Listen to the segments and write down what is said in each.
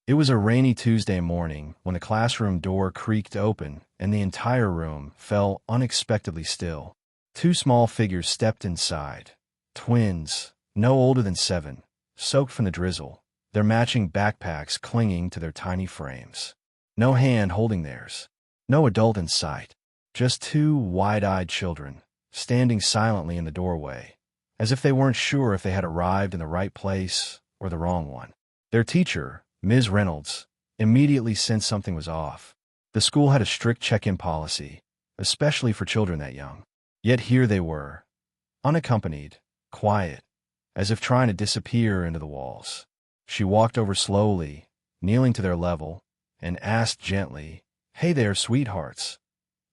It was a rainy Tuesday morning when the classroom door creaked open and the entire room fell unexpectedly still. Two small figures stepped inside. Twins, no older than 7, soaked from the drizzle, their matching backpacks clinging to their tiny frames. No hand holding theirs. No adult in sight. Just two wide-eyed children, standing silently in the doorway, as if they weren't sure if they had arrived in the right place or the wrong one. Their teacher, Ms. Reynolds, immediately sensed something was off. The school had a strict check-in policy, especially for children that young. Yet here they were, unaccompanied, quiet, as if trying to disappear into the walls. She walked over slowly, kneeling to their level, and asked gently, "Hey there, sweethearts.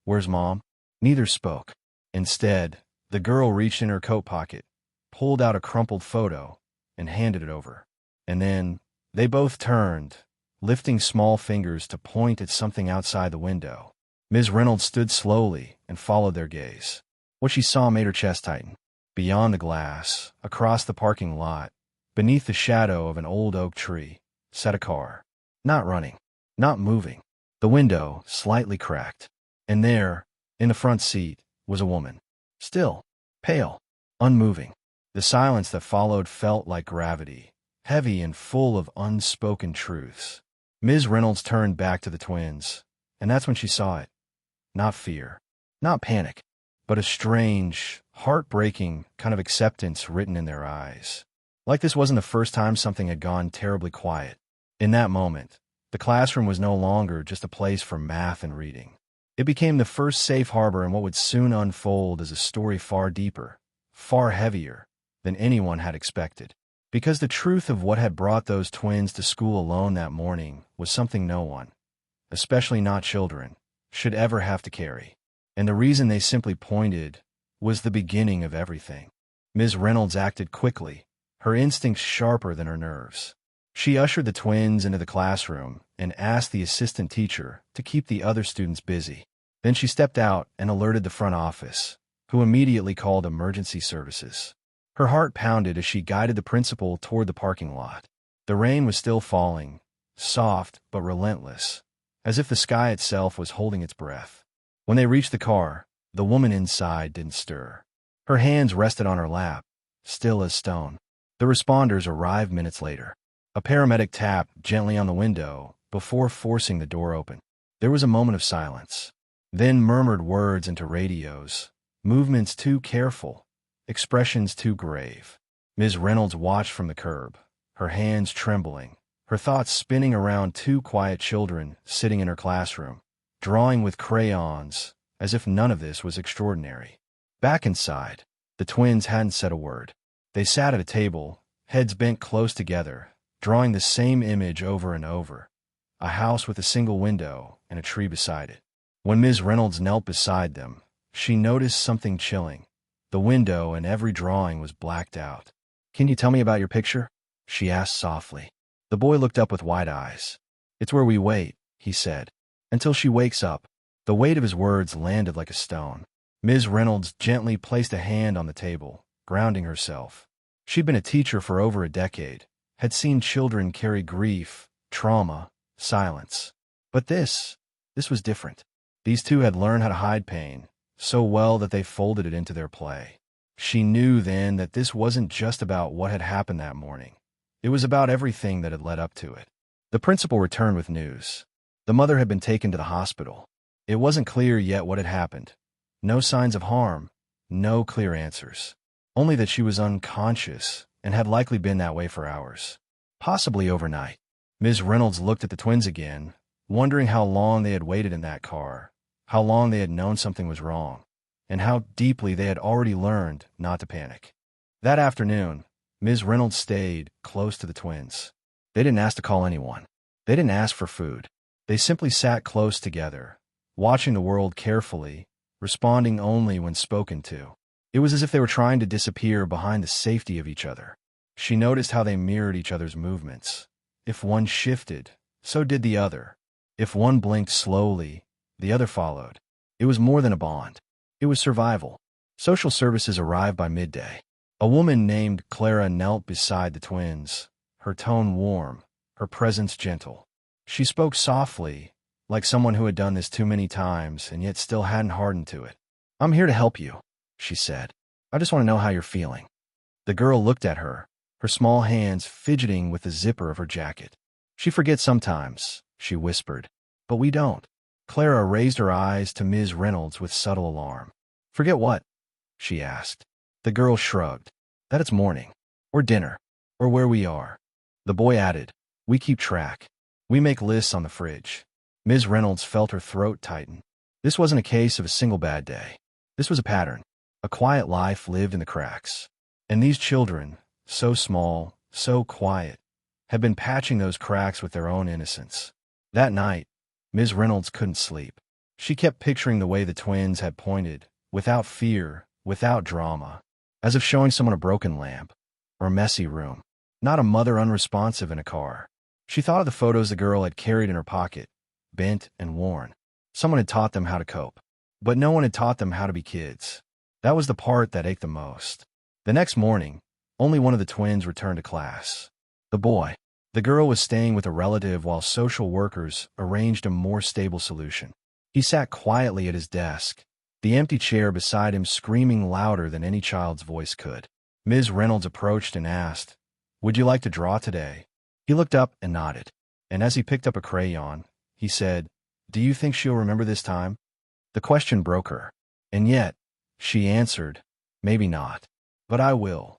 Where's Mom?" Neither spoke. Instead, the girl reached in her coat pocket, pulled out a crumpled photo, and handed it over. And then they both turned, lifting small fingers to point at something outside the window. Ms. Reynolds stood slowly and followed their gaze. What she saw made her chest tighten. Beyond the glass, across the parking lot, beneath the shadow of an old oak tree, sat a car. Not running, not moving. The window slightly cracked. And there, in the front seat, was a woman. Still, pale, unmoving. The silence that followed felt like gravity, heavy and full of unspoken truths. Ms. Reynolds turned back to the twins, and that's when she saw it. Not fear, not panic, but a strange, heartbreaking kind of acceptance written in their eyes. Like this wasn't the first time something had gone terribly quiet. In that moment, the classroom was no longer just a place for math and reading. It became the first safe harbor in what would soon unfold as a story far deeper, far heavier than anyone had expected. Because the truth of what had brought those twins to school alone that morning was something no one, especially not children, should ever have to carry. And the reason they simply pointed was the beginning of everything. Ms. Reynolds acted quickly, her instincts sharper than her nerves. She ushered the twins into the classroom and asked the assistant teacher to keep the other students busy. Then she stepped out and alerted the front office, who immediately called emergency services. Her heart pounded as she guided the principal toward the parking lot. The rain was still falling, soft but relentless, as if the sky itself was holding its breath. When they reached the car, the woman inside didn't stir. Her hands rested on her lap, still as stone. The responders arrived minutes later. A paramedic tapped gently on the window before forcing the door open. There was a moment of silence, then murmured words into radios, movements too careful, expressions too grave. Ms. Reynolds watched from the curb, her hands trembling, her thoughts spinning around two quiet children sitting in her classroom, drawing with crayons, as if none of this was extraordinary. Back inside, the twins hadn't said a word. They sat at a table, heads bent close together, drawing the same image over and over, a house with a single window and a tree beside it. When Ms. Reynolds knelt beside them, she noticed something chilling. The window and every drawing was blacked out. "Can you tell me about your picture?" she asked softly. The boy looked up with wide eyes. "It's where we wait," he said, "until she wakes up." The weight of his words landed like a stone. Ms. Reynolds gently placed a hand on the table, grounding herself. She'd been a teacher for over a decade, had seen children carry grief, trauma, silence. But this was different. These two had learned how to hide pain so well that they folded it into their play. She knew then that this wasn't just about what had happened that morning. It was about everything that had led up to it. The principal returned with news. The mother had been taken to the hospital. It wasn't clear yet what had happened. No signs of harm, no clear answers. Only that she was unconscious and had likely been that way for hours, possibly overnight. Ms. Reynolds looked at the twins again, wondering how long they had waited in that car, how long they had known something was wrong, and how deeply they had already learned not to panic. That afternoon, Ms. Reynolds stayed close to the twins. They didn't ask to call anyone. They didn't ask for food. They simply sat close together, watching the world carefully, responding only when spoken to. It was as if they were trying to disappear behind the safety of each other. She noticed how they mirrored each other's movements. If one shifted, so did the other. If one blinked slowly, the other followed. It was more than a bond. It was survival. Social services arrived by midday. A woman named Clara knelt beside the twins, her tone warm, her presence gentle. She spoke softly, like someone who had done this too many times and yet still hadn't hardened to it. "I'm here to help you," she said. "I just want to know how you're feeling." The girl looked at her, her small hands fidgeting with the zipper of her jacket. "She forgets sometimes," she whispered. "But we don't." Clara raised her eyes to Ms. Reynolds with subtle alarm. "Forget what?" she asked. The girl shrugged. "That it's morning, or dinner, or where we are." The boy added, "We keep track. We make lists on the fridge." Ms. Reynolds felt her throat tighten. This wasn't a case of a single bad day. This was a pattern. A quiet life lived in the cracks. And these children, so small, so quiet, had been patching those cracks with their own innocence. That night, Ms. Reynolds couldn't sleep. She kept picturing the way the twins had pointed, without fear, without drama, as if showing someone a broken lamp or a messy room, not a mother unresponsive in a car. She thought of the photos the girl had carried in her pocket, bent and worn. Someone had taught them how to cope, but no one had taught them how to be kids. That was the part that ached the most. The next morning, only one of the twins returned to class. The boy. The girl was staying with a relative while social workers arranged a more stable solution. He sat quietly at his desk, the empty chair beside him screaming louder than any child's voice could. Ms. Reynolds approached and asked, "Would you like to draw today?" He looked up and nodded, and as he picked up a crayon, he said, "Do you think she'll remember this time?" The question broke her, and yet, she answered, "Maybe not, but I will."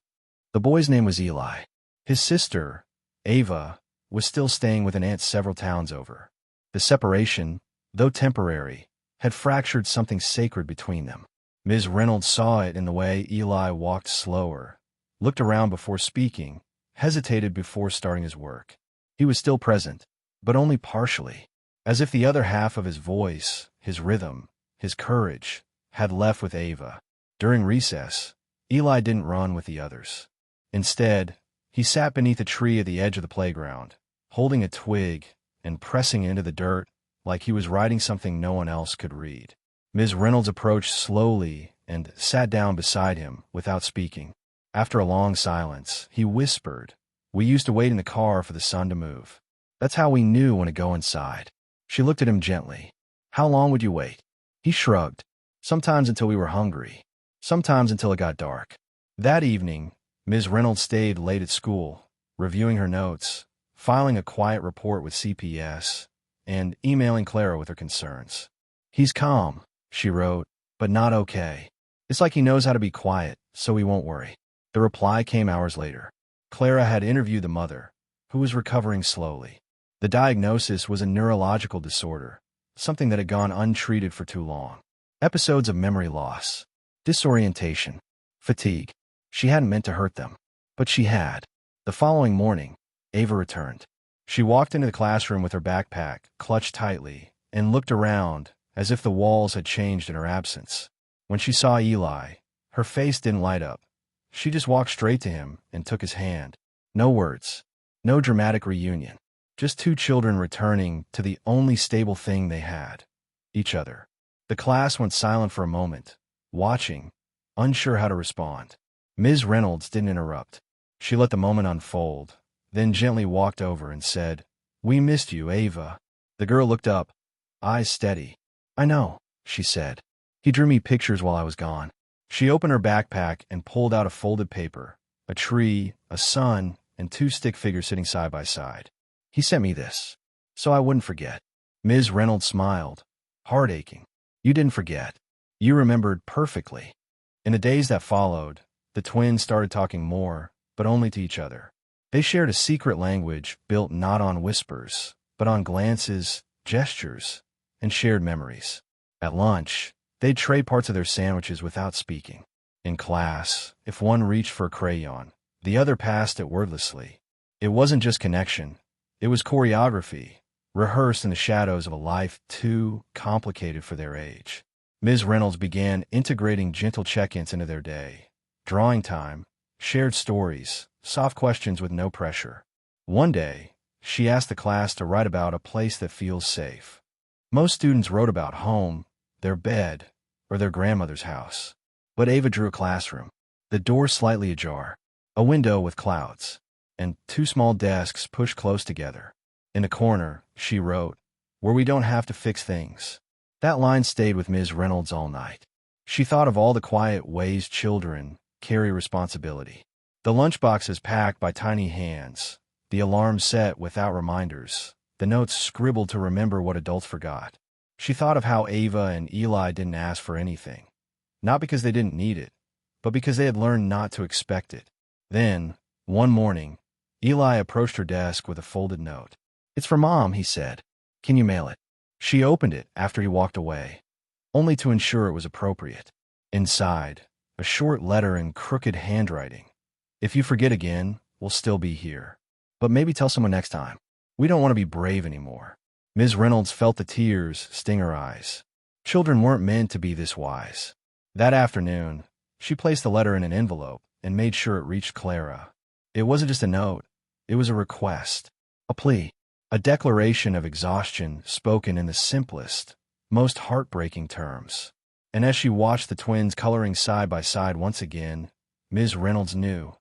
The boy's name was Eli. His sister, Ava, was still staying with an aunt several towns over. The separation, though temporary, had fractured something sacred between them. Ms. Reynolds saw it in the way Eli walked slower, looked around before speaking, hesitated before starting his work. He was still present, but only partially, as if the other half of his voice, his rhythm, his courage, had left with Ava. During recess, Eli didn't run with the others. Instead, he sat beneath a tree at the edge of the playground, holding a twig and pressing into the dirt like he was writing something no one else could read. Ms. Reynolds approached slowly and sat down beside him without speaking. After a long silence, he whispered, "We used to wait in the car for the sun to move. That's how we knew when to go inside." She looked at him gently. "How long would you wait?" He shrugged. "Sometimes until we were hungry. Sometimes until it got dark." That evening, Ms. Reynolds stayed late at school, reviewing her notes, filing a quiet report with CPS, and emailing Clara with her concerns. "He's calm," she wrote, "but not okay. It's like he knows how to be quiet, so we won't worry." The reply came hours later. Clara had interviewed the mother, who was recovering slowly. The diagnosis was a neurological disorder, something that had gone untreated for too long. Episodes of memory loss, disorientation, fatigue. She hadn't meant to hurt them, but she had. The following morning, Ava returned. She walked into the classroom with her backpack clutched tightly and looked around as if the walls had changed in her absence. When she saw Eli, her face didn't light up. She just walked straight to him and took his hand. No words, no dramatic reunion, just two children returning to the only stable thing they had, each other. The class went silent for a moment, watching, unsure how to respond. Ms. Reynolds didn't interrupt. She let the moment unfold, then gently walked over and said, "We missed you, Ava." The girl looked up, eyes steady. "I know," she said. "He drew me pictures while I was gone." She opened her backpack and pulled out a folded paper, a tree, a sun, and two stick figures sitting side by side. "He sent me this, so I wouldn't forget." Ms. Reynolds smiled, heart aching. "You didn't forget. You remembered perfectly." In the days that followed, the twins started talking more, but only to each other. They shared a secret language built not on whispers, but on glances, gestures, and shared memories. At lunch, they'd trade parts of their sandwiches without speaking. In class, if one reached for a crayon, the other passed it wordlessly. It wasn't just connection. It was choreography, rehearsed in the shadows of a life too complicated for their age. Ms. Reynolds began integrating gentle check-ins into their day. Drawing time, shared stories, soft questions with no pressure. One day, she asked the class to write about a place that feels safe. Most students wrote about home, their bed, or their grandmother's house. But Ava drew a classroom, the door slightly ajar, a window with clouds. and two small desks pushed close together. In a corner, she wrote, "Where we don't have to fix things." That line stayed with Ms. Reynolds all night. She thought of all the quiet ways children carry responsibility. The lunchboxes packed by tiny hands, the alarms set without reminders, the notes scribbled to remember what adults forgot. She thought of how Ava and Eli didn't ask for anything, not because they didn't need it, but because they had learned not to expect it. Then, one morning, Eli approached her desk with a folded note. "It's for Mom," he said. "Can you mail it?" She opened it after he walked away, only to ensure it was appropriate. Inside, a short letter in crooked handwriting. "If you forget again, we'll still be here. But maybe tell someone next time. We don't want to be brave anymore." Ms. Reynolds felt the tears sting her eyes. Children weren't meant to be this wise. That afternoon, she placed the letter in an envelope and made sure it reached Clara. It wasn't just a note. It was a request, a plea, a declaration of exhaustion spoken in the simplest, most heartbreaking terms. And as she watched the twins coloring side by side once again, Ms. Reynolds knew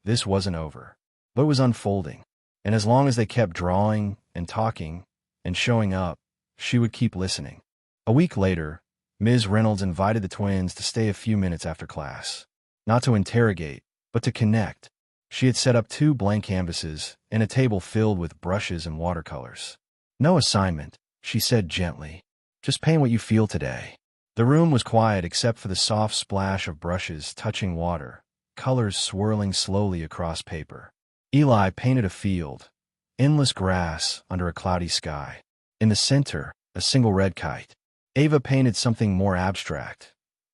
this wasn't over, but it was unfolding. And as long as they kept drawing and talking and showing up, she would keep listening. A week later, Ms. Reynolds invited the twins to stay a few minutes after class, not to interrogate, but to connect. She had set up 2 blank canvases and a table filled with brushes and watercolors. "No assignment," she said gently. "Just paint what you feel today." The room was quiet except for the soft splash of brushes touching water, colors swirling slowly across paper. Eli painted a field, endless grass under a cloudy sky. In the center, a single red kite. Ava painted something more abstract,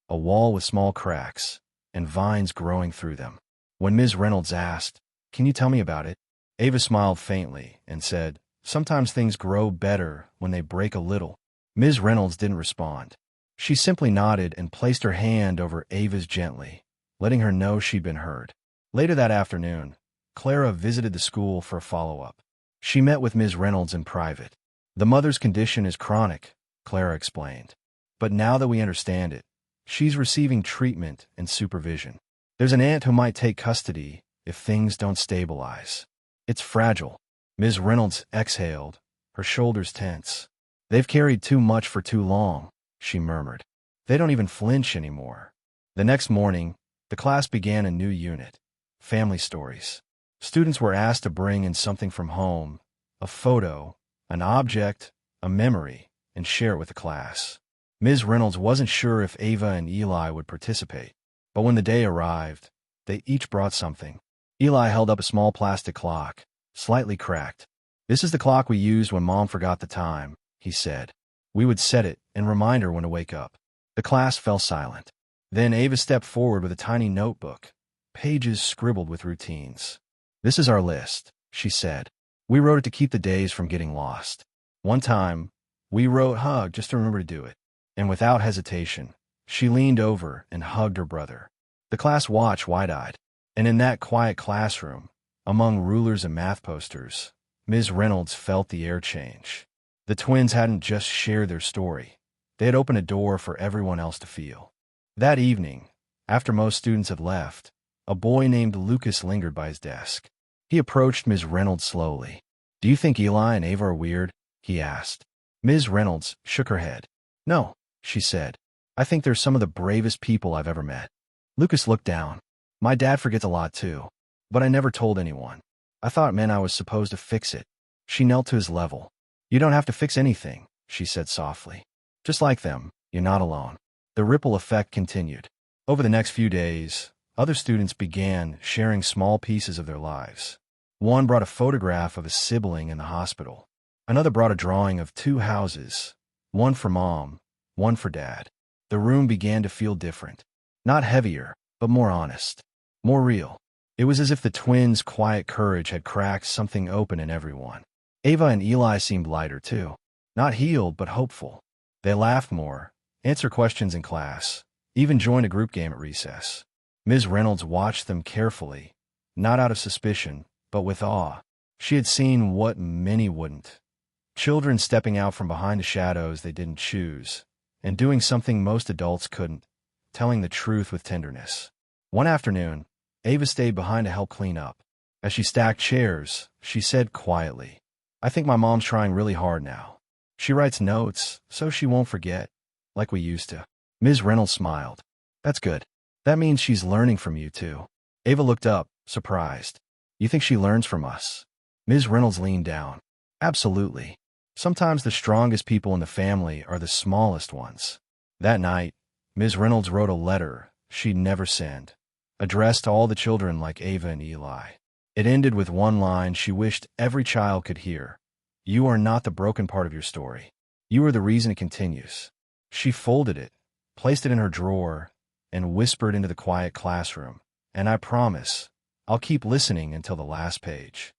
a wall with small cracks and vines growing through them. When Ms. Reynolds asked, "Can you tell me about it?" Ava smiled faintly and said, "Sometimes things grow better when they break a little." Ms. Reynolds didn't respond. She simply nodded and placed her hand over Ava's gently, letting her know she'd been heard. Later that afternoon, Clara visited the school for a follow-up. She met with Ms. Reynolds in private. "The mother's condition is chronic," Clara explained. "But now that we understand it, she's receiving treatment and supervision. There's an aunt who might take custody if things don't stabilize. It's fragile." Ms. Reynolds exhaled, her shoulders tense. "They've carried too much for too long," she murmured. "They don't even flinch anymore." The next morning, the class began a new unit, family stories. Students were asked to bring in something from home, a photo, an object, a memory, and share it with the class. Ms. Reynolds wasn't sure if Ava and Eli would participate, but when the day arrived, they each brought something. Eli held up a small plastic clock, slightly cracked. "This is the clock we used when Mom forgot the time," he said. "We would set it and remind her when to wake up." The class fell silent. Then Ava stepped forward with a tiny notebook, pages scribbled with routines. "This is our list," she said. "We wrote it to keep the days from getting lost. One time, we wrote hug just to remember to do it." And without hesitation, she leaned over and hugged her brother. The class watched wide-eyed. And in that quiet classroom, among rulers and math posters, Ms. Reynolds felt the air change. The twins hadn't just shared their story. They had opened a door for everyone else to feel. That evening, after most students had left, a boy named Lucas lingered by his desk. He approached Ms. Reynolds slowly. "Do you think Eli and Ava are weird?" he asked. Ms. Reynolds shook her head. "No," she said. "I think they're some of the bravest people I've ever met." Lucas looked down. "My dad forgets a lot too, but I never told anyone. I thought it meant I was supposed to fix it." She knelt to his level. "You don't have to fix anything," she said softly. "Just like them, you're not alone." The ripple effect continued. Over the next few days, other students began sharing small pieces of their lives. One brought a photograph of a sibling in the hospital. Another brought a drawing of 2 houses, one for Mom, one for Dad. The room began to feel different. Not heavier, but more honest, more real. It was as if the twins' quiet courage had cracked something open in everyone. Ava and Eli seemed lighter, too. Not healed, but hopeful. They laughed more, answered questions in class, even joined a group game at recess. Ms. Reynolds watched them carefully, not out of suspicion, but with awe. She had seen what many wouldn't. Children stepping out from behind the shadows they didn't choose, and doing something most adults couldn't, telling the truth with tenderness. One afternoon, Ava stayed behind to help clean up. As she stacked chairs, she said quietly, "I think my mom's trying really hard now. She writes notes so she won't forget, like we used to." Ms. Reynolds smiled. "That's good. That means she's learning from you, too." Ava looked up, surprised. "You think she learns from us?" Ms. Reynolds leaned down. "Absolutely. Sometimes the strongest people in the family are the smallest ones." That night, Ms. Reynolds wrote a letter she'd never send, addressed to all the children like Ava and Eli. It ended with one line she wished every child could hear: "You are not the broken part of your story. You are the reason it continues." She folded it, placed it in her drawer, and whispered into the quiet classroom, "And I promise, I'll keep listening until the last page."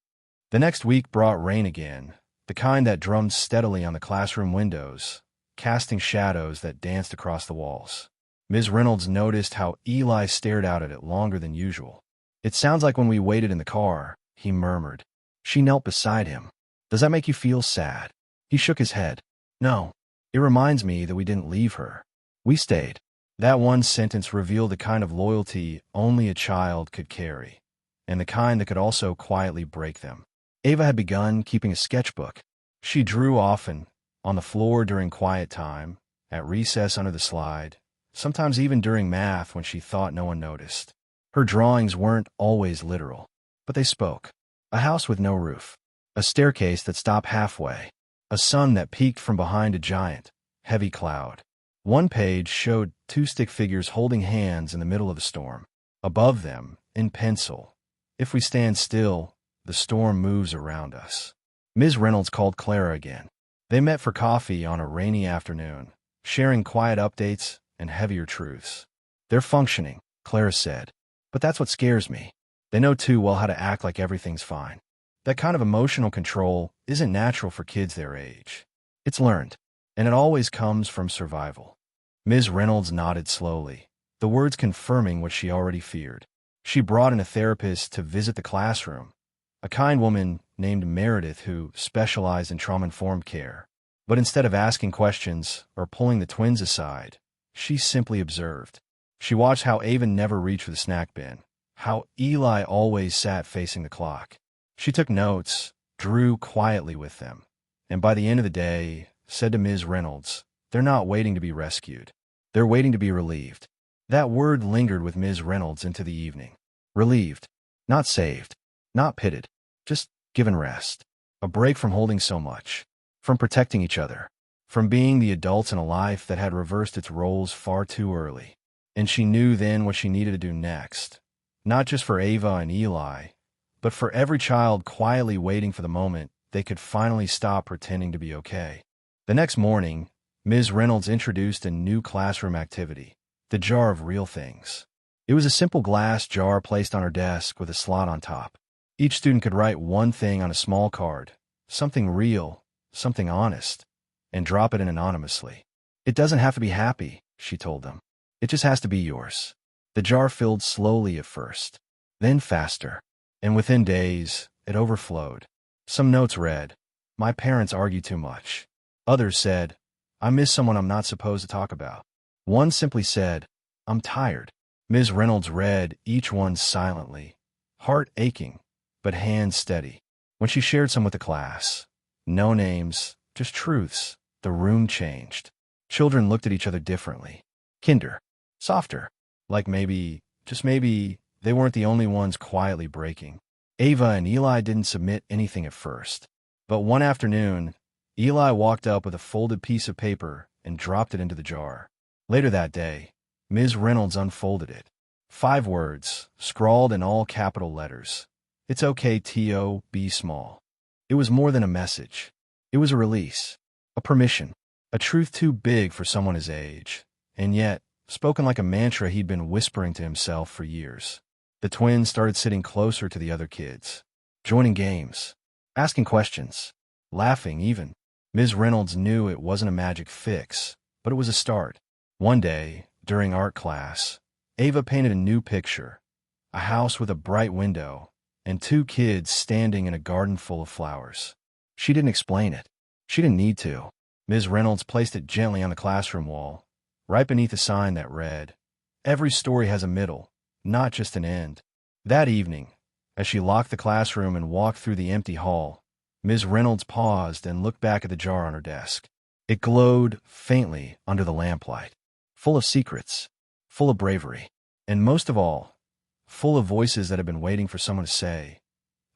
The next week brought rain again, the kind that drummed steadily on the classroom windows, casting shadows that danced across the walls. Ms. Reynolds noticed how Eli stared out at it longer than usual. "It sounds like when we waited in the car," he murmured. She knelt beside him. "Does that make you feel sad?" He shook his head. "No. It reminds me that we didn't leave her. We stayed." That one sentence revealed the kind of loyalty only a child could carry, and the kind that could also quietly break them. Ava had begun keeping a sketchbook. She drew often, on the floor during quiet time, at recess under the slide, sometimes even during math when she thought no one noticed. Her drawings weren't always literal, but they spoke. A house with no roof, a staircase that stopped halfway, a sun that peeked from behind a giant, heavy cloud. One page showed two stick figures holding hands in the middle of a storm. Above them, in pencil, "If we stand still, the storm moves around us." Ms. Reynolds called Clara again. They met for coffee on a rainy afternoon, sharing quiet updates and heavier truths. "They're functioning," Clara said. "But that's what scares me. They know too well how to act like everything's fine. That kind of emotional control isn't natural for kids their age. It's learned, and it always comes from survival." Ms. Reynolds nodded slowly, the words confirming what she already feared. She brought in a therapist to visit the classroom, a kind woman named Meredith who specialized in trauma-informed care. But instead of asking questions or pulling the twins aside, she simply observed. She watched how Ava never reached for the snack bin, how Eli always sat facing the clock. She took notes, drew quietly with them, and by the end of the day, said to Ms. Reynolds, "They're not waiting to be rescued. They're waiting to be relieved." That word lingered with Ms. Reynolds into the evening. Relieved. Not saved. Not pitted. Just given rest. A break from holding so much. From protecting each other. From being the adults in a life that had reversed its roles far too early. And she knew then what she needed to do next. Not just for Ava and Eli, but for every child quietly waiting for the moment they could finally stop pretending to be okay. The next morning, Ms. Reynolds introduced a new classroom activity, the jar of real things. It was a simple glass jar placed on her desk with a slot on top. Each student could write one thing on a small card, something real, something honest, and drop it in anonymously. "It doesn't have to be happy," she told them. "It just has to be yours." The jar filled slowly at first, then faster, and within days, it overflowed. Some notes read, "My parents argue too much." Others said, "I miss someone I'm not supposed to talk about." One simply said, "I'm tired." Ms. Reynolds read each one silently, heart aching, but hands steady. When she shared some with the class, no names, just truths, the room changed. Children looked at each other differently. Kinder. Softer. Like maybe, just maybe, they weren't the only ones quietly breaking. Ava and Eli didn't submit anything at first. But one afternoon, Eli walked up with a folded piece of paper and dropped it into the jar. Later that day, Ms. Reynolds unfolded it. 5 words, scrawled in all capital letters. "It's okay, T.O., be small." It was more than a message. It was a release, a permission, a truth too big for someone his age, and yet, spoken like a mantra he'd been whispering to himself for years. The twins started sitting closer to the other kids, joining games, asking questions, laughing even. Ms. Reynolds knew it wasn't a magic fix, but it was a start. One day, during art class, Ava painted a new picture, a house with a bright window, and 2 kids standing in a garden full of flowers. She didn't explain it. She didn't need to. Ms. Reynolds placed it gently on the classroom wall, right beneath a sign that read, "Every story has a middle, not just an end." That evening, As she locked the classroom and walked through the empty hall, Ms. Reynolds paused and looked back at the jar on her desk. It glowed faintly under the lamplight, full of secrets, full of bravery, and most of all, full of voices that had been waiting for someone to say,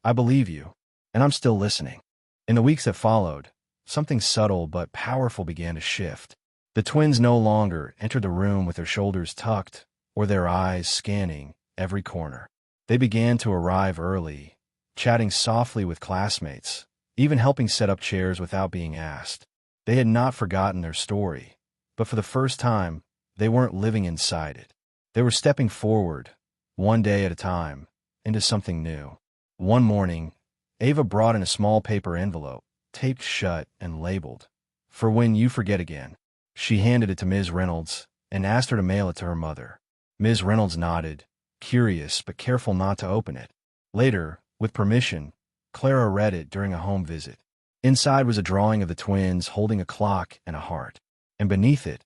"I believe you, and I'm still listening." In the weeks that followed, something subtle but powerful began to shift. The twins no longer entered the room with their shoulders tucked or their eyes scanning every corner. They began to arrive early, chatting softly with classmates, even helping set up chairs without being asked. They had not forgotten their story, but for the first time, they weren't living inside it. They were stepping forward, one day at a time, into something new. One morning, Ava brought in a small paper envelope, taped shut and labeled, "For when you forget again." She handed it to Ms. Reynolds and asked her to mail it to her mother. Ms. Reynolds nodded, curious but careful not to open it. Later, with permission, Clara read it during a home visit. Inside was a drawing of the twins holding a clock and a heart. And beneath it,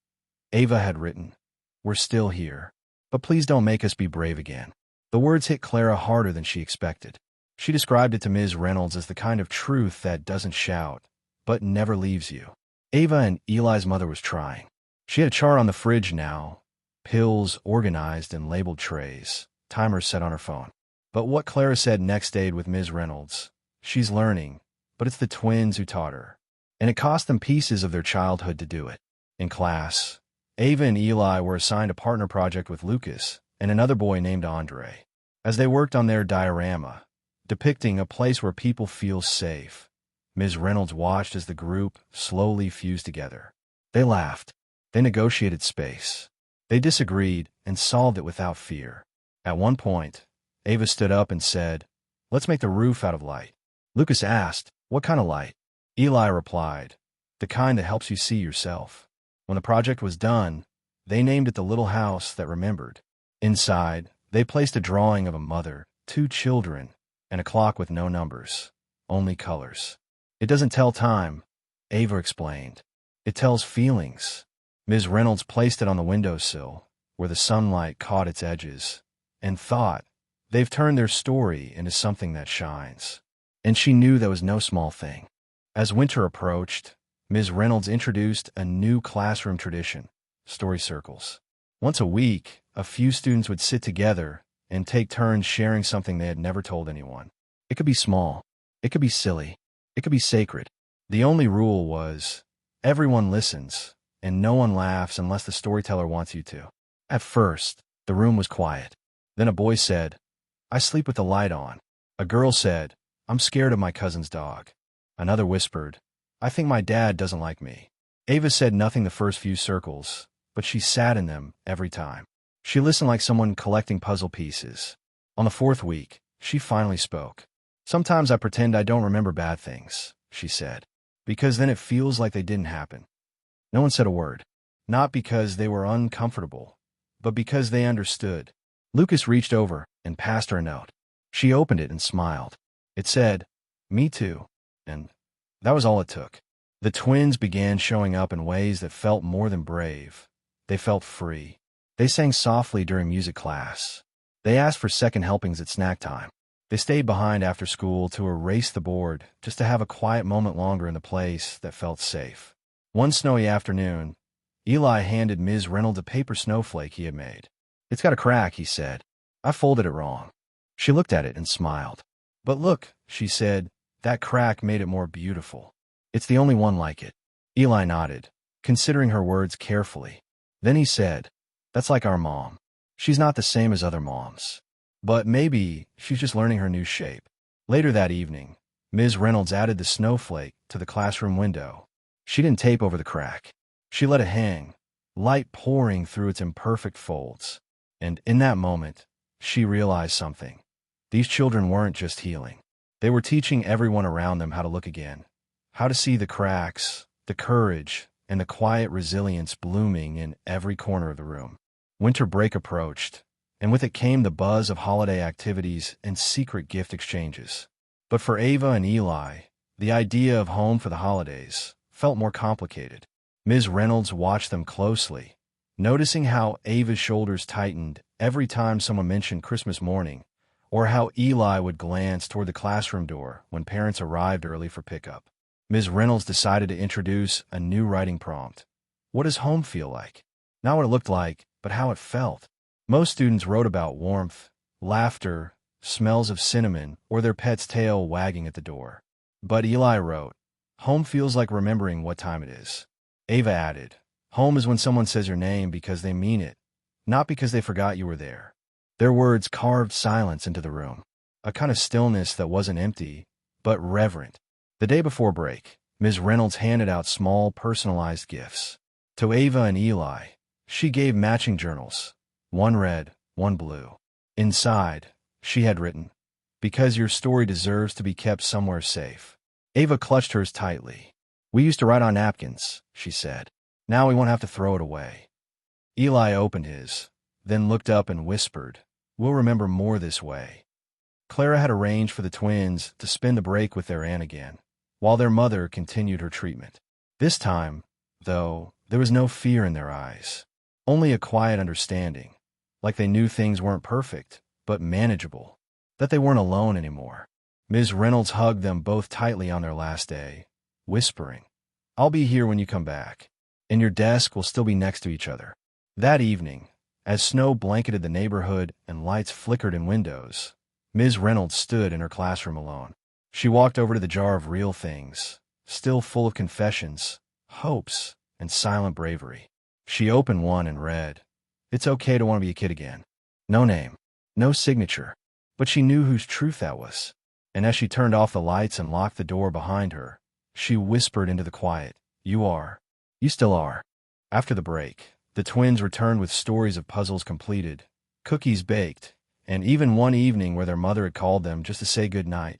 Ava had written, "We're still here, but please don't make us be brave again." The words hit Clara harder than she expected. She described it to Ms. Reynolds as the kind of truth that doesn't shout, but never leaves you. Ava and Eli's mother was trying. She had a chart on the fridge now, pills organized in labeled trays, timers set on her phone. But what Clara said next stayed with Ms. Reynolds. She's learning, but it's the twins who taught her, and it cost them pieces of their childhood to do it. In class, Ava and Eli were assigned a partner project with Lucas and another boy named Andre. As they worked on their diorama, depicting a place where people feel safe, Ms. Reynolds watched as the group slowly fused together. They laughed. They negotiated space. They disagreed and solved it without fear. At one point, Ava stood up and said, "Let's make the roof out of light." Lucas asked, "What kind of light?" Eli replied, "The kind that helps you see yourself." When the project was done, they named it the Little House That Remembered. Inside, they placed a drawing of a mother, two children, and a clock with no numbers, only colors. "It doesn't tell time," Ava explained. "It tells feelings." Ms. Reynolds placed it on the windowsill, where the sunlight caught its edges, and thought, "They've turned their story into something that shines." And she knew that was no small thing. As winter approached, Ms. Reynolds introduced a new classroom tradition, story circles. Once a week, a few students would sit together and take turns sharing something they had never told anyone. It could be small. It could be silly. It could be sacred. The only rule was, everyone listens, and no one laughs unless the storyteller wants you to. At first, the room was quiet. Then a boy said, "I sleep with the light on." A girl said, "I'm scared of my cousin's dog." Another whispered, "I think my dad doesn't like me." Ava said nothing the first few circles, but she sat in them every time. She listened like someone collecting puzzle pieces. On the fourth week, she finally spoke. "Sometimes I pretend I don't remember bad things," she said, "because then it feels like they didn't happen." No one said a word, not because they were uncomfortable, but because they understood. Lucas reached over and passed her a note. She opened it and smiled. It said, "Me too," and that was all it took. The twins began showing up in ways that felt more than brave. They felt free. They sang softly during music class. They asked for second helpings at snack time. They stayed behind after school to erase the board just to have a quiet moment longer in the place that felt safe. One snowy afternoon, Eli handed Ms. Reynolds a paper snowflake he had made. "It's got a crack," he said. "I folded it wrong." She looked at it and smiled. "But look," she said, "that crack made it more beautiful. It's the only one like it." Eli nodded, considering her words carefully. Then he said, "That's like our mom. She's not the same as other moms. But maybe she's just learning her new shape." Later that evening, Ms. Reynolds added the snowflake to the classroom window. She didn't tape over the crack. She let it hang, light pouring through its imperfect folds. And in that moment, she realized something. These children weren't just healing. They were teaching everyone around them how to look again, how to see the cracks, the courage, and the quiet resilience blooming in every corner of the room. Winter break approached, and with it came the buzz of holiday activities and secret gift exchanges. But for Ava and Eli, the idea of home for the holidays felt more complicated. Ms. Reynolds watched them closely, noticing how Ava's shoulders tightened every time someone mentioned Christmas morning or how Eli would glance toward the classroom door when parents arrived early for pickup. Ms. Reynolds decided to introduce a new writing prompt. What does home feel like? Not what it looked like, but how it felt. Most students wrote about warmth, laughter, smells of cinnamon, or their pet's tail wagging at the door. But Eli wrote, home feels like remembering what time it is. Ava added, home is when someone says your name because they mean it, not because they forgot you were there. Their words carved silence into the room, a kind of stillness that wasn't empty, but reverent. The day before break, Ms. Reynolds handed out small, personalized gifts. To Ava and Eli, she gave matching journals, one red, one blue. Inside, she had written, because your story deserves to be kept somewhere safe. Ava clutched hers tightly. We used to write on napkins, she said. Now we won't have to throw it away. Eli opened his, then looked up and whispered, we'll remember more this way. Clara had arranged for the twins to spend the break with their aunt again, while their mother continued her treatment. This time, though, there was no fear in their eyes, only a quiet understanding, like they knew things weren't perfect, but manageable, that they weren't alone anymore. Ms. Reynolds hugged them both tightly on their last day, whispering, I'll be here when you come back, and your desk will still be next to each other. That evening, as snow blanketed the neighborhood and lights flickered in windows, Ms. Reynolds stood in her classroom alone. She walked over to the jar of real things, still full of confessions, hopes, and silent bravery. She opened one and read, It's okay to want to be a kid again. No name, no signature, but she knew whose truth that was. And as she turned off the lights and locked the door behind her, she whispered into the quiet, You are. You still are. After the break, the twins returned with stories of puzzles completed, cookies baked, and even one evening where their mother had called them just to say good night,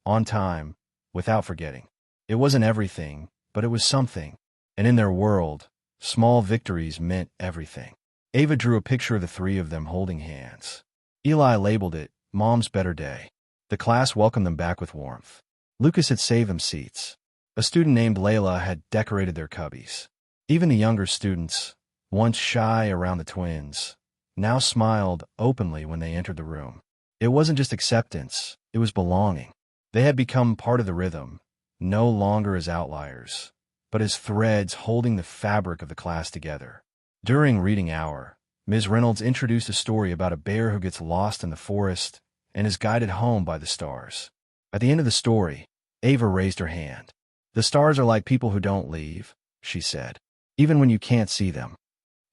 on time, without forgetting. It wasn't everything, but it was something, and in their world, small victories meant everything. Ava drew a picture of the three of them holding hands. Eli labeled it, Mom's Better Day. The class welcomed them back with warmth. Lucas had saved them seats. A student named Layla had decorated their cubbies. Even the younger students, once shy around the twins, now smiled openly when they entered the room. It wasn't just acceptance, it was belonging. They had become part of the rhythm, no longer as outliers, but as threads holding the fabric of the class together. During reading hour, Ms. Reynolds introduced a story about a bear who gets lost in the forest and is guided home by the stars. At the end of the story, Ava raised her hand. The stars are like people who don't leave, she said, even when you can't see them.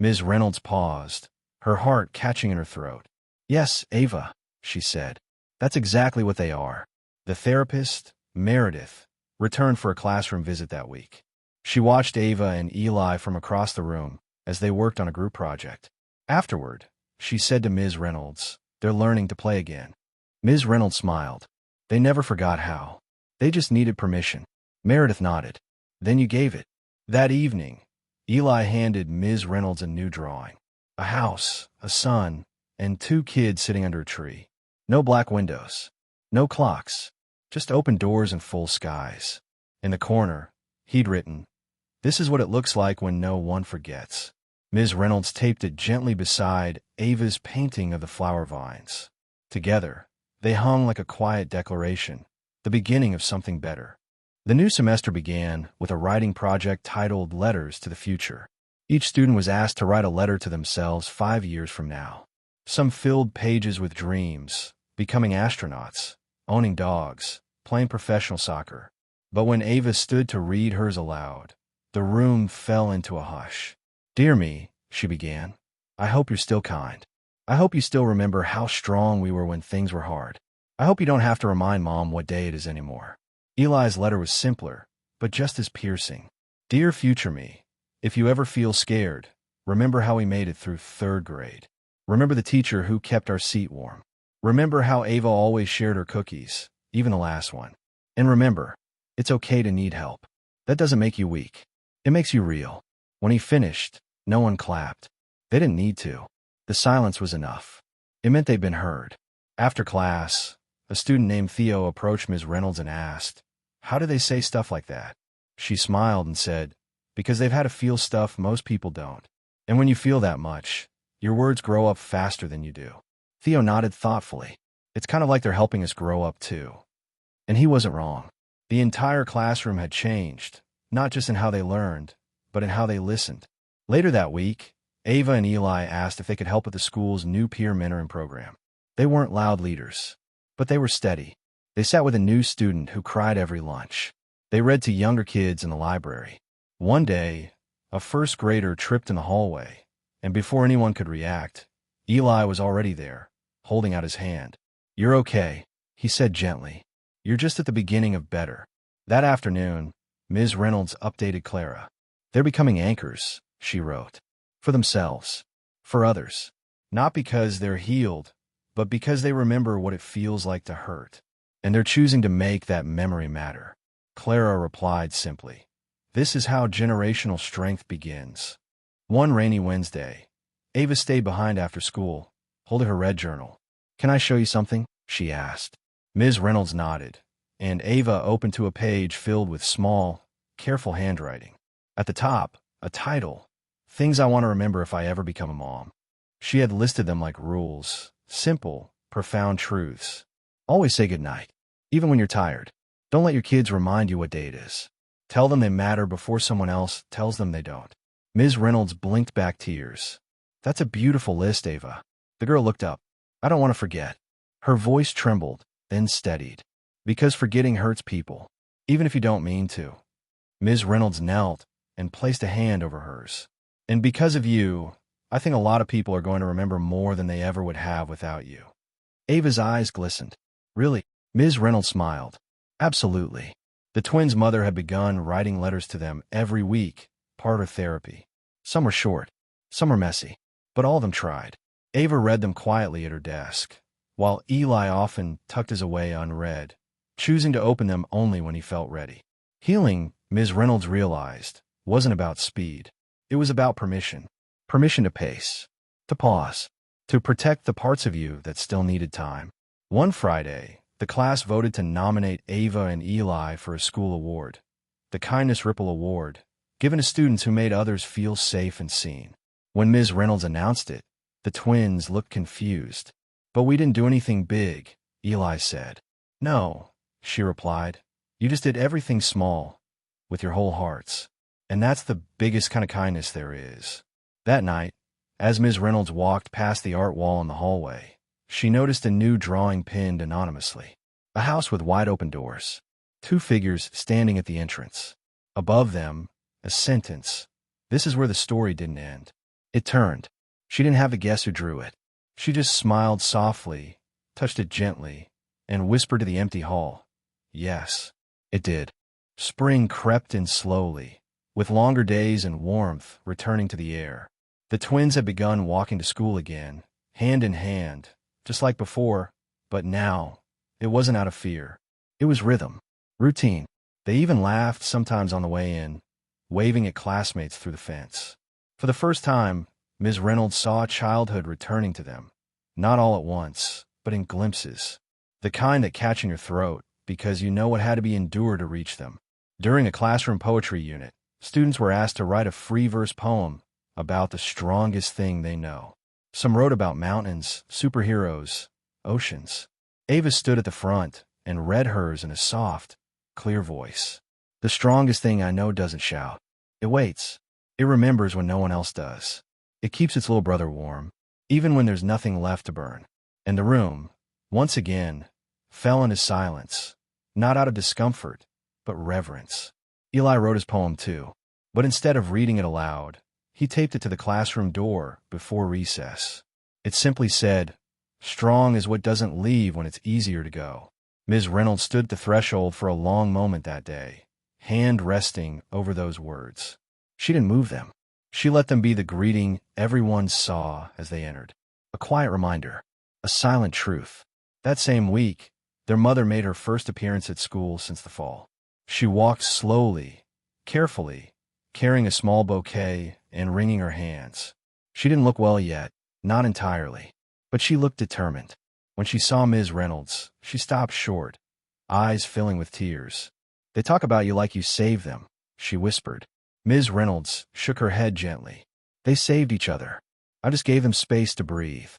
Ms. Reynolds paused, her heart catching in her throat. Yes, Ava, she said. That's exactly what they are. The therapist, Meredith, returned for a classroom visit that week. She watched Ava and Eli from across the room as they worked on a group project. Afterward, she said to Ms. Reynolds, They're learning to play again. Ms. Reynolds smiled. They never forgot how. They just needed permission. Meredith nodded. Then you gave it. That evening, Eli handed Ms. Reynolds a new drawing. A house, a sun, and two kids sitting under a tree. No black windows. No clocks. Just open doors and full skies. In the corner, he'd written, This is what it looks like when no one forgets. Ms. Reynolds taped it gently beside Ava's painting of the flower vines. Together, they hung like a quiet declaration, the beginning of something better. The new semester began with a writing project titled Letters to the Future. Each student was asked to write a letter to themselves 5 years from now. Some filled pages with dreams, becoming astronauts, owning dogs, playing professional soccer. But when Ava stood to read hers aloud, the room fell into a hush. Dear me, she began, I hope you're still kind. I hope you still remember how strong we were when things were hard. I hope you don't have to remind Mom what day it is anymore. Eli's letter was simpler, but just as piercing. Dear future me, if you ever feel scared, remember how we made it through 3rd grade. Remember the teacher who kept our seat warm. Remember how Ava always shared her cookies, even the last one. And remember, it's okay to need help. That doesn't make you weak. It makes you real. When he finished, no one clapped. They didn't need to. The silence was enough. It meant they'd been heard. After class, a student named Theo approached Ms. Reynolds and asked, How do they say stuff like that? She smiled and said, Because they've had to feel stuff most people don't. And when you feel that much, your words grow up faster than you do. Theo nodded thoughtfully. It's kind of like they're helping us grow up too. And he wasn't wrong. The entire classroom had changed, not just in how they learned, but in how they listened. Later that week, Ava and Eli asked if they could help with the school's new peer mentoring program. They weren't loud leaders, but they were steady. They sat with a new student who cried every lunch. They read to younger kids in the library. One day, a first grader tripped in the hallway, and before anyone could react, Eli was already there, holding out his hand. "You're okay," he said gently. "You're just at the beginning of better." That afternoon, Ms. Reynolds updated Clara. "They're becoming anchors," she wrote, "for themselves, for others. Not because they're healed, but because they remember what it feels like to hurt. And they're choosing to make that memory matter." Clara replied simply, "This is how generational strength begins." One rainy Wednesday, Ava stayed behind after school, holding her red journal. "Can I show you something?" she asked. Ms. Reynolds nodded, and Ava opened to a page filled with small, careful handwriting. At the top, a title, "Things I Want to Remember If I Ever Become a Mom." She had listed them like rules, simple, profound truths. Always say goodnight, even when you're tired. Don't let your kids remind you what day it is. Tell them they matter before someone else tells them they don't. Ms. Reynolds blinked back tears. "That's a beautiful list, Ava." The girl looked up. "I don't want to forget." Her voice trembled, then steadied. "Because forgetting hurts people, even if you don't mean to." Ms. Reynolds knelt and placed a hand over hers. "And because of you, I think a lot of people are going to remember more than they ever would have without you." Ava's eyes glistened. "Really?" Ms. Reynolds smiled. "Absolutely." The twins' mother had begun writing letters to them every week, part of therapy. Some were short, some were messy, but all of them tried. Ava read them quietly at her desk, while Eli often tucked his away unread, choosing to open them only when he felt ready. Healing, Ms. Reynolds realized, wasn't about speed. It was about permission. Permission to pace, to pause, to protect the parts of you that still needed time. One Friday, the class voted to nominate Ava and Eli for a school award, the Kindness Ripple Award, given to students who made others feel safe and seen. When Ms. Reynolds announced it, the twins looked confused. "But we didn't do anything big," Eli said. "No," she replied. "You just did everything small, with your whole hearts. And that's the biggest kind of kindness there is." That night, as Ms. Reynolds walked past the art wall in the hallway, she noticed a new drawing pinned anonymously. A house with wide-open doors. Two figures standing at the entrance. Above them, a sentence. This is where the story didn't end. It turned. She didn't have to guess who drew it. She just smiled softly, touched it gently, and whispered to the empty hall. Yes, it did. Spring crept in slowly, with longer days and warmth returning to the air. The twins had begun walking to school again, hand in hand, just like before, but now, it wasn't out of fear. It was rhythm, routine. They even laughed sometimes on the way in, waving at classmates through the fence. For the first time, Ms. Reynolds saw childhood returning to them, not all at once, but in glimpses. The kind that catch in your throat, because you know what had to be endured to reach them. During a classroom poetry unit, students were asked to write a free verse poem about the strongest thing they know. Some wrote about mountains, superheroes, oceans. Ava stood at the front and read hers in a soft, clear voice. The strongest thing I know doesn't shout. It waits. It remembers when no one else does. It keeps its little brother warm, even when there's nothing left to burn. And the room, once again, fell into silence, not out of discomfort, but reverence. Eli wrote his poem too, but instead of reading it aloud, he taped it to the classroom door before recess. It simply said, "Strong is what doesn't leave when it's easier to go." Ms. Reynolds stood at the threshold for a long moment that day, hand resting over those words. She didn't move them. She let them be the greeting everyone saw as they entered. A quiet reminder, a silent truth. That same week, their mother made her first appearance at school since the fall. She walked slowly, carefully, carrying a small bouquet and wringing her hands. She didn't look well yet, not entirely, but she looked determined. When she saw Ms. Reynolds, she stopped short, eyes filling with tears. "They talk about you like you saved them," she whispered. Ms. Reynolds shook her head gently. "They saved each other. I just gave them space to breathe."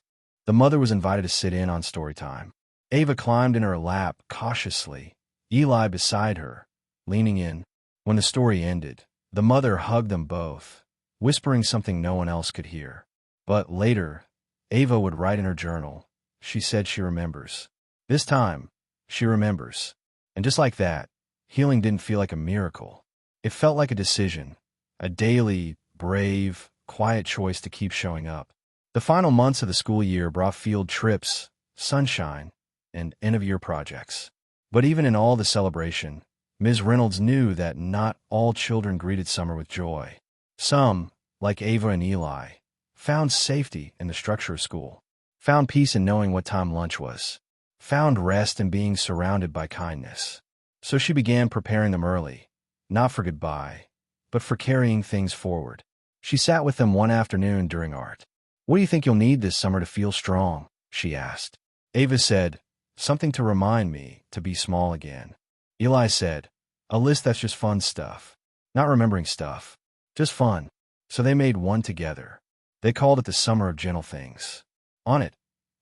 The mother was invited to sit in on story time. Ava climbed in her lap cautiously, Eli beside her, leaning in. When the story ended, the mother hugged them both, whispering something no one else could hear. But later, Ava would write in her journal. She said she remembers. This time, she remembers. And just like that, healing didn't feel like a miracle. It felt like a decision, a daily, brave, quiet choice to keep showing up. The final months of the school year brought field trips, sunshine, and end-of-year projects. But even in all the celebration, Ms. Reynolds knew that not all children greeted summer with joy. Some, like Ava and Eli, found safety in the structure of school, found peace in knowing what time lunch was, found rest in being surrounded by kindness. So she began preparing them early, not for goodbye, but for carrying things forward. She sat with them one afternoon during art. "What do you think you'll need this summer to feel strong?" she asked. Ava said, "Something to remind me to be small again." Eli said, "A list that's just fun stuff. Not remembering stuff, just fun." So they made one together. They called it the Summer of Gentle Things. On it,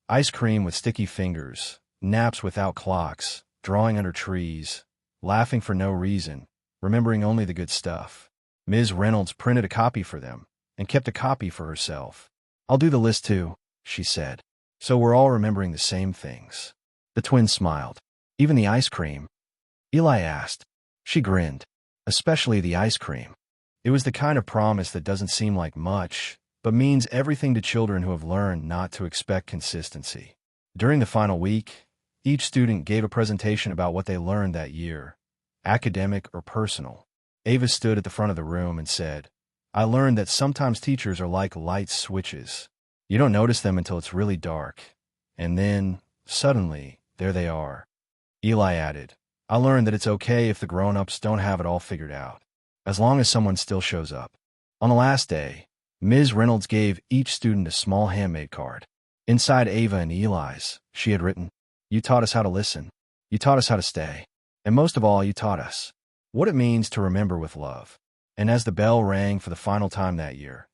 ice cream with sticky fingers, naps without clocks, drawing under trees, laughing for no reason, remembering only the good stuff. Ms. Reynolds printed a copy for them and kept a copy for herself. "I'll do the list too," she said. "So we're all remembering the same things." The twins smiled. "Even the ice cream?" Eli asked. She grinned. "Especially the ice cream." It was the kind of promise that doesn't seem like much, but means everything to children who have learned not to expect consistency. During the final week, each student gave a presentation about what they learned that year, academic or personal. Ava stood at the front of the room and said, "I learned that sometimes teachers are like light switches. You don't notice them until it's really dark. And then, suddenly, there they are." Eli added, "I learned that it's okay if the grown-ups don't have it all figured out, as long as someone still shows up." On the last day, Ms. Reynolds gave each student a small handmade card. Inside Ava and Eli's, she had written, "You taught us how to listen. You taught us how to stay. And most of all, you taught us what it means to remember with love." And as the bell rang for the final time that year,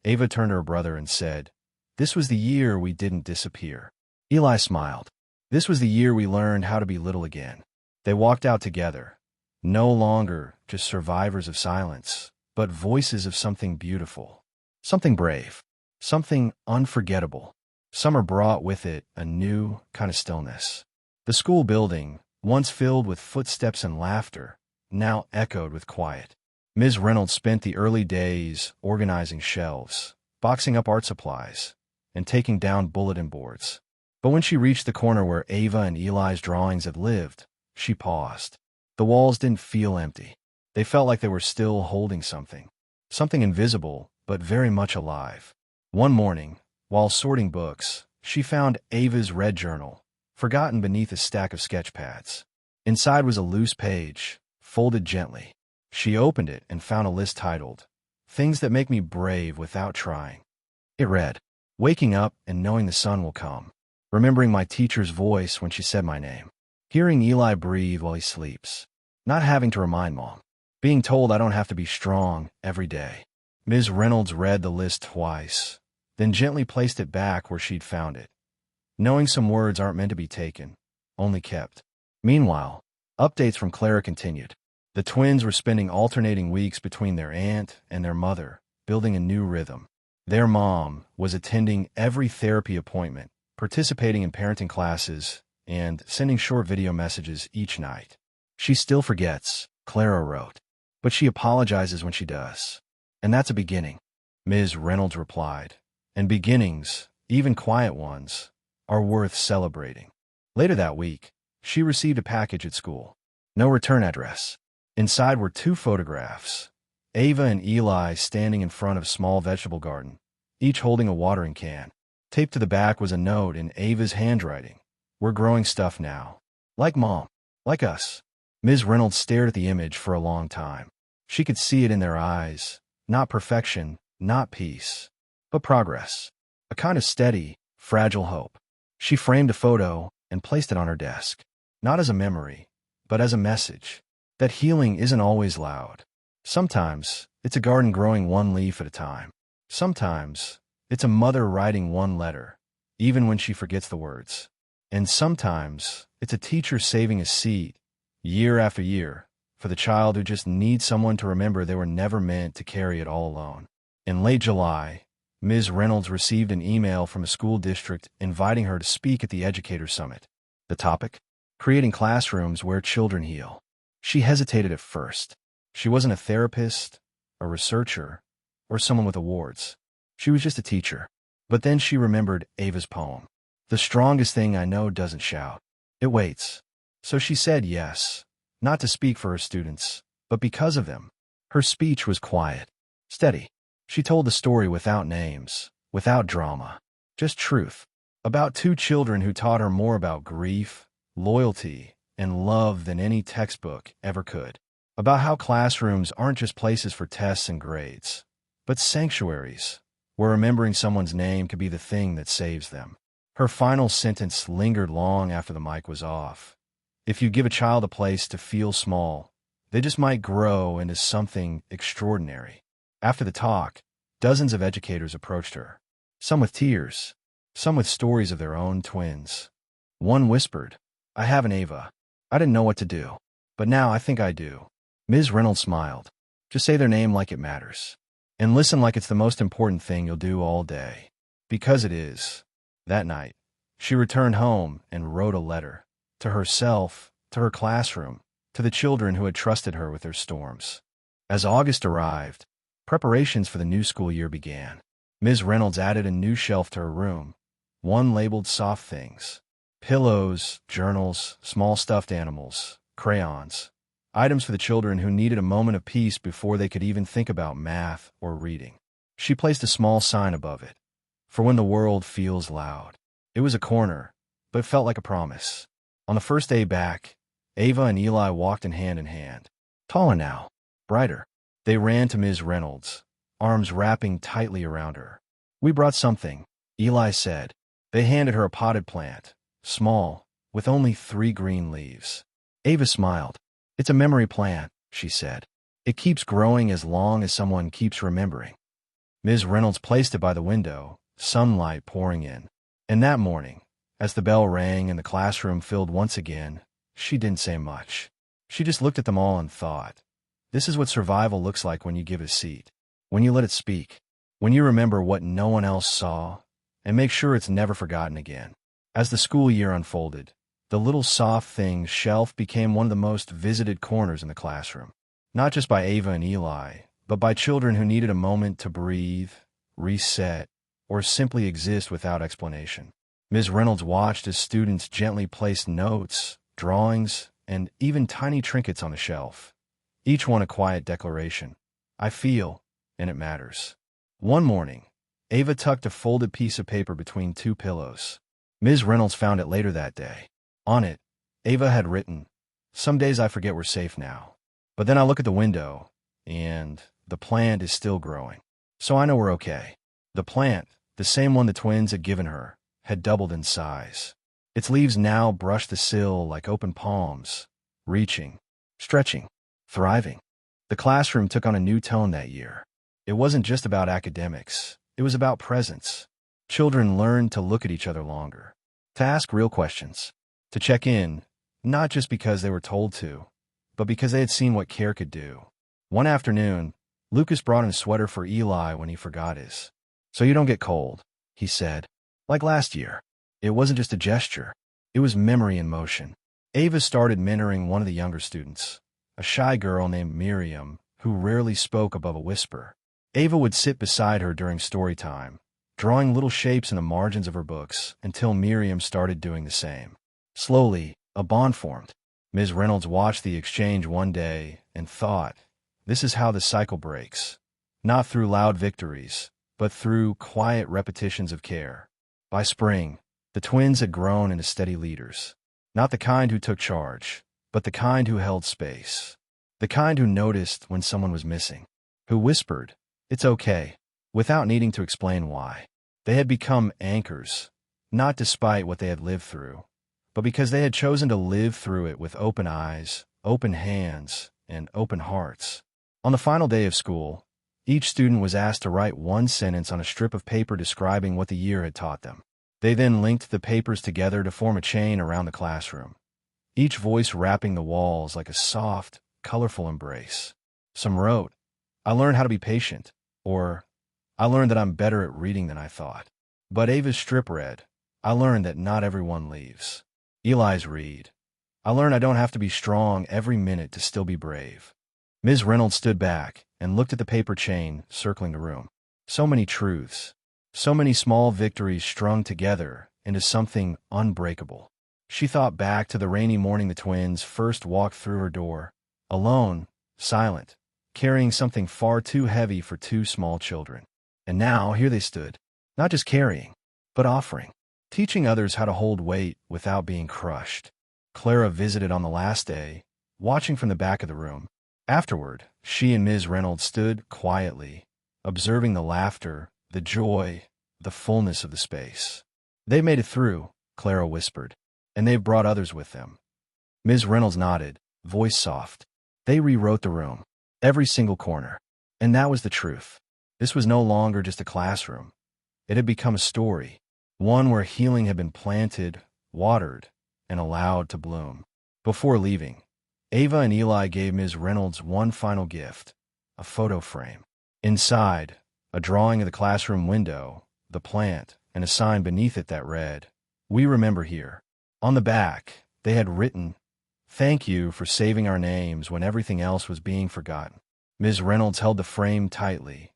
Ava turned to her brother and said, "This was the year we didn't disappear." Eli smiled. "This was the year we learned how to be little again." They walked out together, no longer just survivors of silence, but voices of something beautiful, something brave, something unforgettable. Summer brought with it a new kind of stillness. The school building, once filled with footsteps and laughter, now echoed with quiet. Ms. Reynolds spent the early days organizing shelves, boxing up art supplies, and taking down bulletin boards. But when she reached the corner where Ava and Eli's drawings had lived, she paused. The walls didn't feel empty. They felt like they were still holding something. Something invisible, but very much alive. One morning, while sorting books, she found Ava's red journal, forgotten beneath a stack of sketch pads. Inside was a loose page, folded gently. She opened it and found a list titled, "Things That Make Me Brave Without Trying." It read, "Waking up and knowing the sun will come. Remembering my teacher's voice when she said my name. Hearing Eli breathe while he sleeps. Not having to remind Mom. Being told I don't have to be strong every day." Ms. Reynolds read the list twice, then gently placed it back where she'd found it. Knowing some words aren't meant to be taken, only kept. Meanwhile, updates from Clara continued. The twins were spending alternating weeks between their aunt and their mother, building a new rhythm. Their mom was attending every therapy appointment, participating in parenting classes, and sending short video messages each night. "She still forgets," Clara wrote, "but she apologizes when she does. And that's a beginning." Ms. Reynolds replied, "And beginnings, even quiet ones, are worth celebrating." Later that week, she received a package at school. No return address. Inside were two photographs, Ava and Eli standing in front of a small vegetable garden, each holding a watering can. Taped to the back was a note in Ava's handwriting. "We're growing stuff now. Like Mom. Like us." Ms. Reynolds stared at the image for a long time. She could see it in their eyes. Not perfection, not peace, but progress. A kind of steady, fragile hope. She framed a photo and placed it on her desk. Not as a memory, but as a message. That healing isn't always loud. Sometimes, it's a garden growing one leaf at a time. Sometimes, it's a mother writing one letter, even when she forgets the words. And sometimes it's a teacher saving a seat, year after year, for the child who just needs someone to remember they were never meant to carry it all alone. In late July, Ms. Reynolds received an email from a school district inviting her to speak at the Educator Summit. The topic? Creating classrooms where children heal. She hesitated at first. She wasn't a therapist, a researcher, or someone with awards. She was just a teacher. But then she remembered Ava's poem. The strongest thing I know doesn't shout. It waits. So she said yes, not to speak for her students, but because of them. Her speech was quiet, steady. She told the story without names, without drama, just truth, about two children who taught her more about grief, loyalty, and love than any textbook ever could. About how classrooms aren't just places for tests and grades, but sanctuaries, where remembering someone's name could be the thing that saves them. Her final sentence lingered long after the mic was off. If you give a child a place to feel small, they just might grow into something extraordinary. After the talk, dozens of educators approached her, some with tears, some with stories of their own twins. One whispered, "I have an Ava. I didn't know what to do, but now I think I do." Ms. Reynolds smiled. "Just say their name like it matters. And listen like it's the most important thing you'll do all day. Because it is." That night, she returned home and wrote a letter. To herself, to her classroom, to the children who had trusted her with their storms. As August arrived, preparations for the new school year began. Ms. Reynolds added a new shelf to her room, one labeled soft things. Pillows, journals, small stuffed animals, crayons. Items for the children who needed a moment of peace before they could even think about math or reading. She placed a small sign above it. For when the world feels loud. It was a corner, but it felt like a promise. On the first day back, Ava and Eli walked in hand, taller now, brighter. They ran to Ms. Reynolds, arms wrapping tightly around her. "We brought something," Eli said. They handed her a potted plant, small, with only 3 green leaves. Ava smiled. "It's a memory plant," she said. "It keeps growing as long as someone keeps remembering." Ms. Reynolds placed it by the window, sunlight pouring in. And that morning, as the bell rang and the classroom filled once again, she didn't say much. She just looked at them all and thought, this is what survival looks like when you give it a seat, when you let it speak, when you remember what no one else saw, and make sure it's never forgotten again. As the school year unfolded, the little soft things shelf became one of the most visited corners in the classroom, not just by Ava and Eli, but by children who needed a moment to breathe, reset, or simply exist without explanation. Ms. Reynolds watched as students gently placed notes, drawings, and even tiny trinkets on the shelf. Each one a quiet declaration. I feel, and it matters. One morning, Ava tucked a folded piece of paper between 2 pillows. Ms. Reynolds found it later that day. On it, Ava had written, "Some days I forget we're safe now. But then I look at the window, and the plant is still growing. So I know we're okay." The plant, the same one the twins had given her, had doubled in size. Its leaves now brushed the sill like open palms, reaching, stretching, thriving. The classroom took on a new tone that year. It wasn't just about academics. It was about presence. Children learned to look at each other longer, to ask real questions, to check in, not just because they were told to, but because they had seen what care could do. One afternoon, Lucas brought in a sweater for Eli when he forgot his. "So you don't get cold," he said. Like last year. It wasn't just a gesture. It was memory in motion. Ava started mentoring one of the younger students, a shy girl named Miriam, who rarely spoke above a whisper. Ava would sit beside her during story time, drawing little shapes in the margins of her books until Miriam started doing the same. Slowly, a bond formed. Ms. Reynolds watched the exchange one day and thought, this is how the cycle breaks. Not through loud victories, but through quiet repetitions of care. By spring, the twins had grown into steady leaders. Not the kind who took charge, but the kind who held space. The kind who noticed when someone was missing. Who whispered, "It's okay," without needing to explain why. They had become anchors, not despite what they had lived through, but because they had chosen to live through it with open eyes, open hands, and open hearts. On the final day of school, each student was asked to write one sentence on a strip of paper describing what the year had taught them. They then linked the papers together to form a chain around the classroom, each voice wrapping the walls like a soft, colorful embrace. Some wrote, "I learned how to be patient," or "I learned that I'm better at reading than I thought." But Ava's strip read, "I learned that not everyone leaves." Eli's read, "I learned I don't have to be strong every minute to still be brave." Ms. Reynolds stood back and looked at the paper chain circling the room. So many truths, so many small victories strung together into something unbreakable. She thought back to the rainy morning the twins first walked through her door, alone, silent, carrying something far too heavy for two small children. And now here they stood, not just carrying, but offering, teaching others how to hold weight without being crushed. Clara visited on the last day, watching from the back of the room. Afterward, she and Ms. Reynolds stood quietly, observing the laughter, the joy, the fullness of the space. "They made it through," Clara whispered, "and they've brought others with them." Ms. Reynolds nodded, voice soft. "They rewrote the room, every single corner." And that was the truth. This was no longer just a classroom. It had become a story, one where healing had been planted, watered, and allowed to bloom. Before leaving, Ava and Eli gave Ms. Reynolds one final gift, a photo frame. Inside, a drawing of the classroom window, the plant, and a sign beneath it that read, "We remember here." On the back, they had written, "Thank you for saving our names when everything else was being forgotten." Ms. Reynolds held the frame tightly,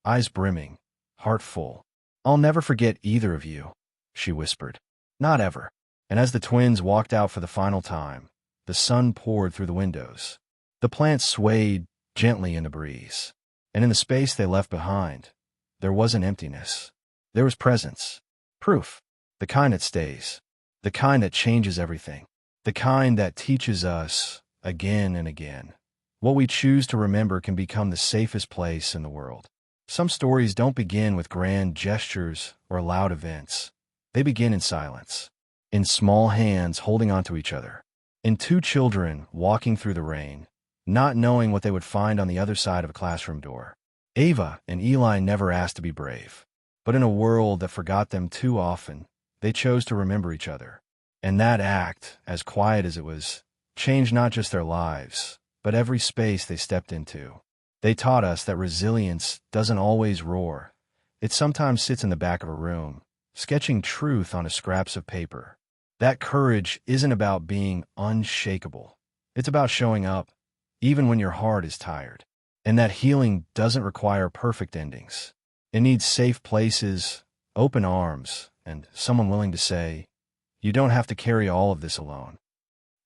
eyes brimming, heart full. "I'll never forget either of you," she whispered. "Not ever." And as the twins walked out for the final time, the sun poured through the windows. The plant swayed gently in the breeze. And in the space they left behind, there wasn't emptiness. There was presence. Proof. The kind that stays. The kind that changes everything. The kind that teaches us, again and again, what we choose to remember can become the safest place in the world. Some stories don't begin with grand gestures or loud events. They begin in silence, in small hands holding onto each other, in two children walking through the rain, not knowing what they would find on the other side of a classroom door. Ava and Eli never asked to be brave, but in a world that forgot them too often, they chose to remember each other. And that act, as quiet as it was, changed not just their lives, but every space they stepped into. They taught us that resilience doesn't always roar. It sometimes sits in the back of a room, sketching truth on scraps of paper. That courage isn't about being unshakable. It's about showing up, even when your heart is tired. And that healing doesn't require perfect endings. It needs safe places, open arms, and someone willing to say, "You don't have to carry all of this alone."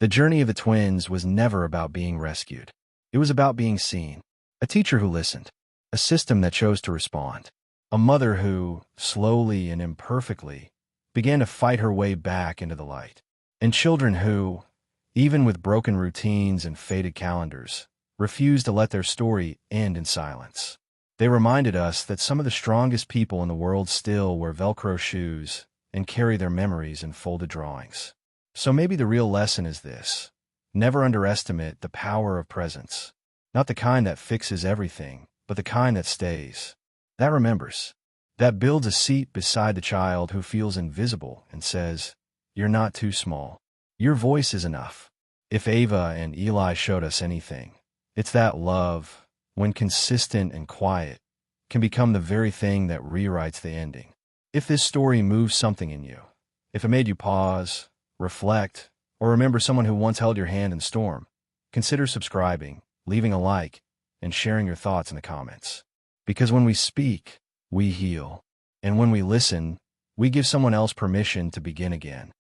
The journey of the twins was never about being rescued. It was about being seen. A teacher who listened. A system that chose to respond. A mother who, slowly and imperfectly, began to fight her way back into the light. And children who, even with broken routines and faded calendars, refused to let their story end in silence. They reminded us that some of the strongest people in the world still wear Velcro shoes and carry their memories in folded drawings. So maybe the real lesson is this: never underestimate the power of presence. Not the kind that fixes everything, but the kind that stays, that remembers, that builds a seat beside the child who feels invisible and says, "You're not too small. Your voice is enough." If Ava and Eli showed us anything, it's that love, when consistent and quiet, can become the very thing that rewrites the ending. If this story moves something in you, if it made you pause, reflect, or remember someone who once held your hand in the storm, consider subscribing, leaving a like, and sharing your thoughts in the comments. Because when we speak, we heal. And when we listen, we give someone else permission to begin again.